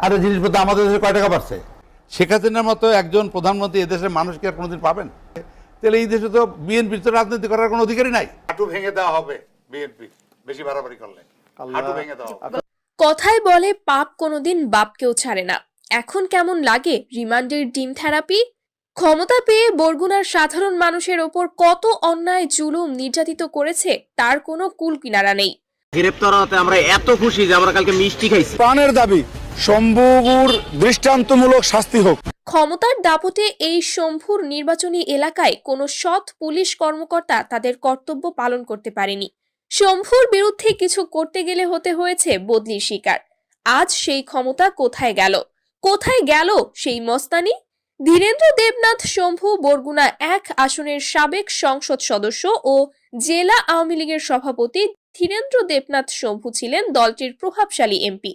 আর জিনিসপত্র আমাদের দেশে কয় টাকা বাড়ছে? শেখ হাসিনার মতো একজন প্রধানমন্ত্রী এদেশের মানুষকে আর কোনোদিন পাবেন? তাহলে এই দেশে তো বিএনপির তো রাজনীতি করার কোনো অধিকারই নাই। হাঁটু ভেঙে দেওয়া হবে বিএনপি বেশি বাড়াবাড়ি করলে, হাঁটু ভেঙে দেওয়া হবে। কথায় বলে পাপ কোনোদিন বাপকেও ছাড়ে না। এখন কেমন লাগে রিমান্ডের ডিম থেরাপি? ক্ষমতা পেয়ে বরগুনার সাধারণ মানুষের ওপর কত অন্যায় জুলুম নির্যাতিত করেছে তার কোনো কুল কিনারা নেই। গ্রেপ্তার হতে আমরা এত খুশি যে আমরা কালকে মিষ্টি খাইছি। প্রাণের দাবি শম্ভুর দৃষ্টান্তমূলক শাস্তি হোক। ক্ষমতার দাপটে এই শম্ভুর নির্বাচনী এলাকায় কোনো সৎ পুলিশ কর্মকর্তা তাদের কর্তব্য পালন করতে পারেনি। শম্ভুর বিরুদ্ধে কিছু করতে গেলে হতে হয়েছে বদলির শিকার। আজ সেই ক্ষমতা কোথায় গেল? কোথায় গেল সেই মস্তানি? ধীরেন্দ্র দেবনাথ শম্ভু বরগুনা 1 আসনের সাবেক সংসদ সদস্য ও জেলা আওয়ামী লীগের সভাপতি ধীরেন্দ্র দেবনাথ শম্ভু ছিলেন দলটির প্রভাবশালী এমপি।